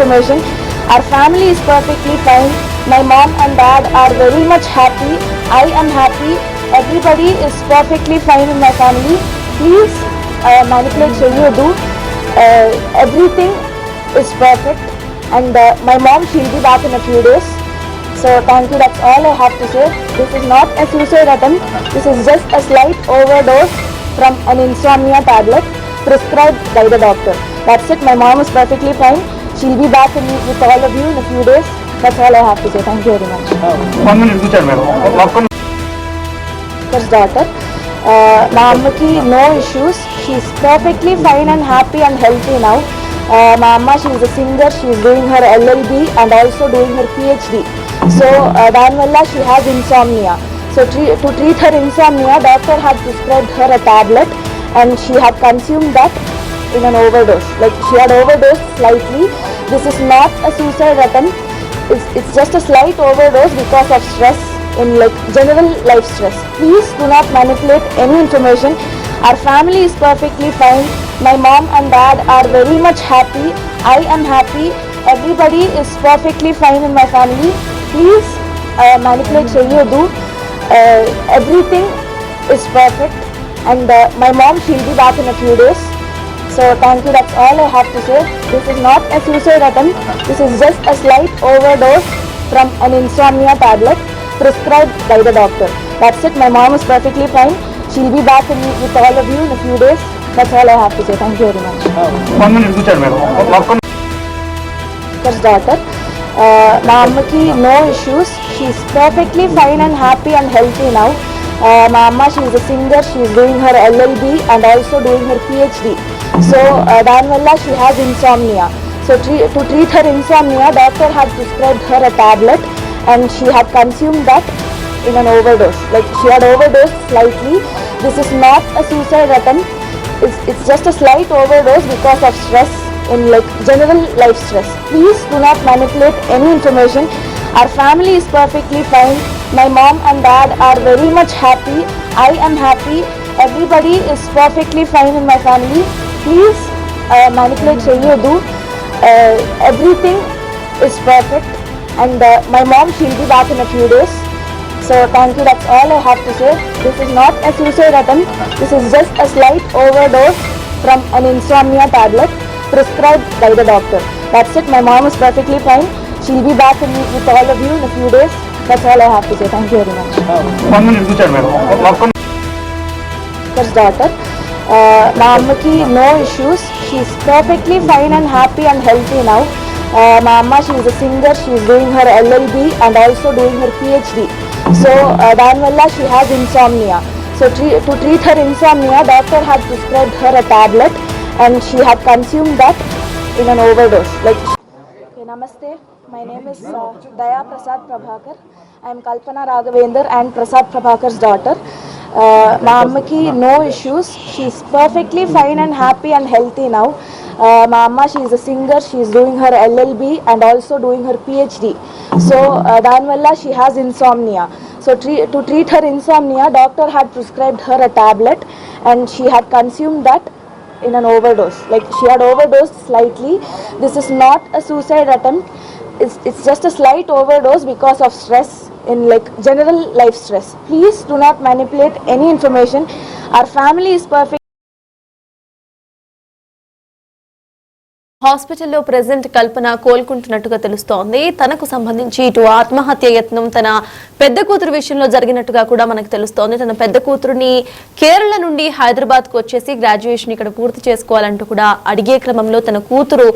information. Our family is perfectly fine. My mom and dad are very much happy. I am happy. Everybody is perfectly fine in my family. Please manipulate Cheyyudu. Everything is perfect. And my mom, she'll be back in a few days. So thank you. That's all I have to say. This is not a suicide attempt. This is just a slight overdose from an insomnia tablet prescribed by the doctor. That's it. My mom is perfectly fine. She'll be back with all of you in a few days. That's all I have to say. Thank you very much. 1 minute, madam. First daughter. Ma'amaki no issues. She's perfectly fine and happy and healthy now. Ma'amma, she's a singer. She's doing her LLB and also doing her PhD. So Danvalla, she has insomnia. So to treat her insomnia, doctor had prescribed her a tablet and she had consumed that in an overdose. Like she had overdosed slightly. This is not a suicide attempt. It's just a slight overdose because of stress in like general life stress. Please do not manipulate any information. Our family is perfectly fine. My mom and dad are very much happy. I am happy. Everybody is perfectly fine in my family. Please manipulate Cheyyudu. Everything is perfect. And my mom, she'll be back in a few days. So thank you. That's all I have to say. This is not a suicide attempt. This is just a slight overdose from an insomnia tablet prescribed by the doctor. That's it. My mom is perfectly fine. She'll be back with all of you in a few days. That's all I have to say. Thank you very much. 1 minute, madam. First daughter. Ma'amaki no issues. She's perfectly fine and happy and healthy now. Ma'amma, she's a singer. She's doing her LLB and also doing her PhD. So Danvalla, she has insomnia. So to treat her insomnia, doctor had prescribed her a tablet and she had consumed that in an overdose. Like she had overdosed slightly. This is not a suicide attempt. It's just a slight overdose because of stress in like general life stress. Please do not manipulate any information. Our family is perfectly fine. My mom and dad are very much happy. I am happy. Everybody is perfectly fine in my family. Please manipulate Cheyyudu. Everything is perfect. And my mom, she'll be back in a few days. So thank you. That's all I have to say. This is not a suicide attempt. This is just a slight overdose from an insomnia tablet prescribed by the doctor. That's it. My mom is perfectly fine. She'll be back with all of you in a few days. That's all I have to say. Thank you very much. 1 minute, madam. First daughter. Ma'amaki no issues. She's perfectly fine and happy and healthy now. Ma'amma, she's a singer. She's doing her LLB and also doing her PhD. So Danvalla, she has insomnia. So to treat her insomnia, doctor had prescribed her a tablet and she had consumed that in an overdose. Like, okay, namaste. My name is Daya Prasad Prabhakar. I am Kalpana Raghavendra and Prasad Prabhakar's daughter. Ma'amaki no issues. She's perfectly fine and happy and healthy now. Ma'amma, she's a singer. She's doing her LLB and also doing her PhD. So Danvalla, she has insomnia. So to treat her insomnia, doctor had prescribed her a tablet and she had consumed that in an overdose. Like she had overdosed slightly. This is not a suicide attempt. It's just a slight overdose because of stress in like general life stress. Please do not manipulate any information. Our family is perfect. హాస్పిటల్లో present కల్పన కోలుకుంటున్నట్టుగా తెలుస్తోంది. తనకు సంబంధించి ఇటు ఆత్మహత్య యత్నం తన పెద్ద కూతురు విషయంలో జరిగినట్టుగా కూడా మనకు తెలుస్తోంది. తన పెద్ద కూతురుని కేరళ నుండి హైదరాబాద్కు వచ్చేసి గ్రాడ్యుయేషన్ ఇక్కడ పూర్తి చేసుకోవాలంటూ కూడా అడిగే క్రమంలో తన కూతురు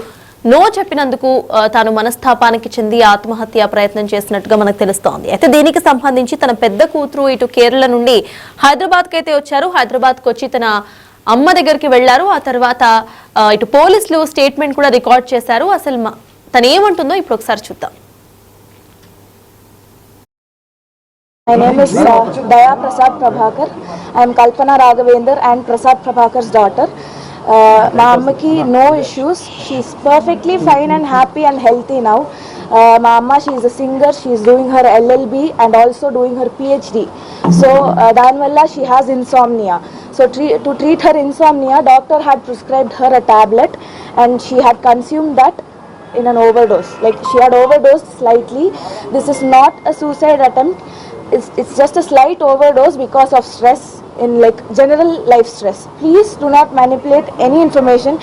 నో చెప్పినందుకు తాను మనస్తాపానికి చెంది ఆత్మహత్య ప్రయత్నం చేసినట్టుగా మనకు తెలుస్తోంది. అయితే దీనికి సంబంధించి తన పెద్ద కూతురు ఇటు కేరళ నుండి హైదరాబాద్కి అయితే వచ్చారు. హైదరాబాద్కు వచ్చి తన అమ్మ దగ్గరికి వెళ్లారు. ఆ తర్వాత ఇటు పోలీసులు స్టేట్మెంట్ కూడా రికార్డ్ చేశారు. అసలు తను ఏమంటుందో ఇప్పుడు ఒకసారి చూద్దాం. My name is Daya Prasad Prabhakar. I am Kalpana Raghavendra and Prasad Prabhakar's daughter. Ma'amaki no issues. She's perfectly fine and happy and healthy now. Ma'amma, she's a singer. She's doing her LLB and also doing her PhD. So Danvalla, she has insomnia. So to treat her insomnia, doctor had prescribed her a tablet and she had consumed that in an overdose. Like she had overdosed slightly. This is not a suicide attempt. It's just a slight overdose because of stress, in like general life stress. Please do not manipulate any information.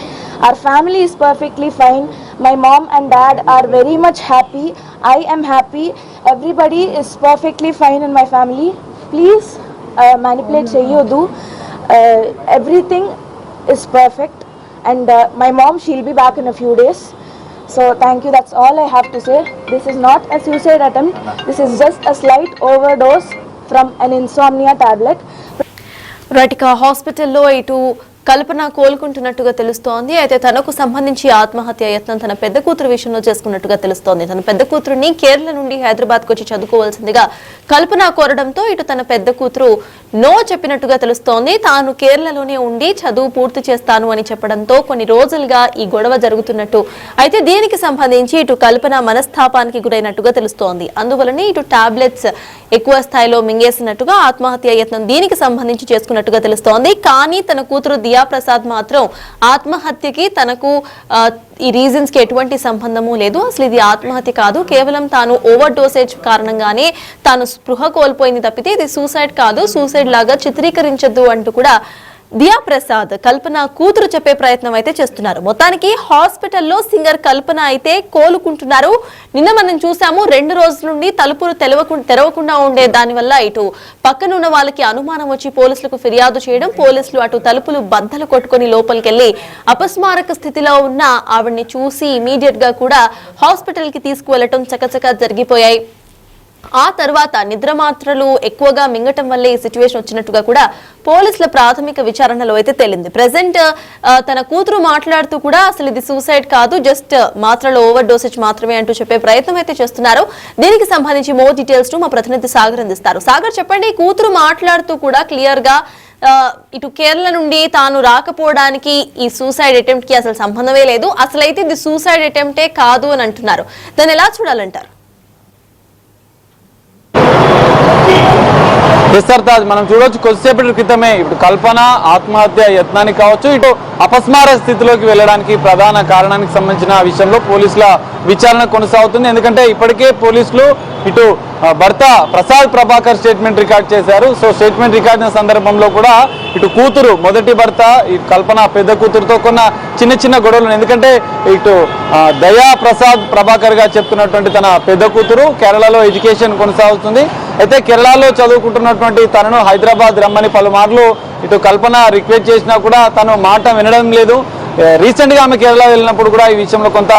Our family is perfectly fine. My mom and dad are very much happy. I am happy. Everybody is perfectly fine in my family. Please manipulate cheyyudu. Everything is perfect, and my mom, she'll be back in a few days. So thank you, that's all I have to say. This is not a suicide attempt. This is just a slight overdose from an insomnia tablet. Right, ఇక హాస్పిటల్లో ఇటు కల్పన కోలుకుంటున్నట్టుగా తెలుస్తోంది. అయితే తనకు సంబంధించి ఆత్మహత్య యత్నం తన పెద్ద కూతురు విషయంలో చేసుకున్నట్టుగా తెలుస్తోంది. తన పెద్ద కూతురుని కేరళ నుండి హైదరాబాద్కు వచ్చి చదువుకోవాల్సిందిగా కల్పన కోరడంతో ఇటు తన పెద్ద కూతురు నో చెప్పినట్టుగా తెలుస్తోంది. తాను కేరళలోనే ఉండి చదువు పూర్తి చేస్తాను అని చెప్పడంతో కొన్ని రోజులుగా ఈ గొడవ జరుగుతున్నట్టు, అయితే దీనికి సంబంధించి ఇటు కల్పన మనస్తాపానికి గురైనట్టుగా తెలుస్తోంది. అందువలనే ఇటు టాబ్లెట్స్ ఎక్కువ స్థాయిలో మింగేసినట్టుగా ఆత్మహత్య యత్నం దీనికి సంబంధించి చేసుకున్నట్టుగా తెలుస్తోంది. కానీ తన కూతురు దియా ప్రసాద్ మాత్రం ఆత్మహత్యకి తనకు ఈ రీజన్స్ కి ఎటువంటి సంబంధము లేదు, అసలు ఇది ఆత్మహత్య కాదు, కేవలం తాను ఓవర్ డోసేజ్ కారణంగానే తాను స్పృహ కోల్పోయింది తప్పితే ఇది సూసైడ్ కాదు, సూసైడ్ లాగా చిత్రీకరించద్దు అంటూ కూడా దియా ప్రసాద్ కల్పన కూతురు చెప్పే ప్రయత్నం అయితే చేస్తున్నారు. మొత్తానికి హాస్పిటల్లో సింగర్ కల్పన అయితే కోలుకుంటున్నారు. నిన్న మనం చూసాము 2 రోజుల నుండి తలుపులు తెరవకుండా ఉండే దాని వల్ల ఇటు పక్కనున్న వాళ్ళకి అనుమానం వచ్చి పోలీసులకు ఫిర్యాదు చేయడం, పోలీసులు అటు తలుపులు బద్దలు కొట్టుకుని లోపలికెళ్లి అపస్మారక స్థితిలో ఉన్న ఆవిడ్ని చూసి ఇమీడియట్ గా కూడా హాస్పిటల్ కి తీసుకువెళ్లటం చకచకా జరిగిపోయాయి. ఆ తర్వాత నిద్ర మాత్రలు ఎక్కువగా మింగటం వల్లే ఈ సిచ్యువేషన్ వచ్చినట్టుగా కూడా పోలీసుల ప్రాథమిక విచారణలో అయితే తేలింది. ప్రెసెంట్ తన కూతురు మాట్లాడుతూ కూడా అసలు ఇది సూసైడ్ కాదు, జస్ట్ మాత్రలు ఓవర్ డోసేజ్ మాత్రమే అంటూ చెప్పే ప్రయత్నం అయితే చేస్తున్నారు. దీనికి సంబంధించి మోర్ డీటెయిల్స్ మా ప్రతినిధి సాగర్ అందిస్తారు. సాగర్, చెప్పండి, కూతురు మాట్లాడుతూ కూడా క్లియర్ గా ఇటు కేరళ నుండి తాను రాకపోవడానికి ఈ సూసైడ్ అటెంప్ట్ కి అసలు సంబంధమే లేదు, అసలైతే ఇది సూసైడ్ అటెంప్టే కాదు అని అంటున్నారు. దాన్ని ఎలా చూడాలంటారు? తాజ్, మనం చూడవచ్చు కొద్దిసేపటి క్రితమే ఇప్పుడు కల్పన ఆత్మహత్య యత్నానికి కావచ్చు, ఇటు అపస్మార స్థితిలోకి వెళ్ళడానికి ప్రధాన కారణానికి సంబంధించిన విషయంలో పోలీసుల విచారణ కొనసాగుతుంది. ఎందుకంటే ఇప్పటికే పోలీసులు ఇటు భర్త ప్రసాద్ ప్రభాకర్ స్టేట్మెంట్ రికార్డ్ చేశారు. సో స్టేట్మెంట్ రికార్డ్ సందర్భంలో కూడా ఇటు కూతురు, మొదటి భర్త ఈ కల్పన పెద్ద కూతురుతో కొన్న చిన్న గొడవలు, ఎందుకంటే ఇటు దయా ప్రసాద్ ప్రభాకర్ గా చెప్తున్నటువంటి తన పెద్ద కూతురు కేరళలో ఎడ్యుకేషన్ కొనసాగుతుంది. అయితే కేరళలో చదువుకుంటున్నటువంటి తనను హైదరాబాద్ రమ్మని పలుమార్లు ఇటు కల్పన రిక్వెస్ట్ చేసినా కూడా తను మాట వినడం లేదు. రీసెంట్ గా ఆమె కేరళ వెళ్ళినప్పుడు కూడా ఈ విషయంలో కొంత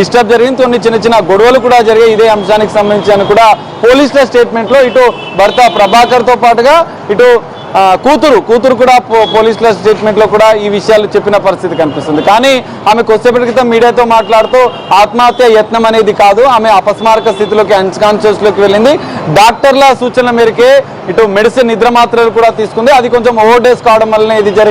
డిస్టర్బ్ జరిగింది, కొన్ని చిన్న గొడవలు కూడా జరిగాయి ఇదే అంశానికి సంబంధించి అని కూడా పోలీసుల స్టేట్మెంట్ లో ఇటు భర్త ప్రభాకర్ తో పాటుగా ఇటు కూతురు కూడా పోలీసుల స్టేట్మెంట్ లో కూడా ఈ విషయాలు చెప్పిన పరిస్థితి కనిపిస్తుంది. కానీ ఆమె కొద్దిసేపటి క్రితం మీడియాతో మాట్లాడుతూ ఆత్మహత్య యత్నం అనేది కాదు, ఆమె అపస్మారక స్థితిలోకి అన్కాన్షియస్ లోకి వెళ్ళింది, డాక్టర్ల సూచనల మేరకే ఇటు మెడిసిన్ నిద్ర మాత్రలు కూడా తీసుకుంది, అది కొంచెం ఓవర్ డోస్ కావడం వల్లనే ఇది జరిగింది.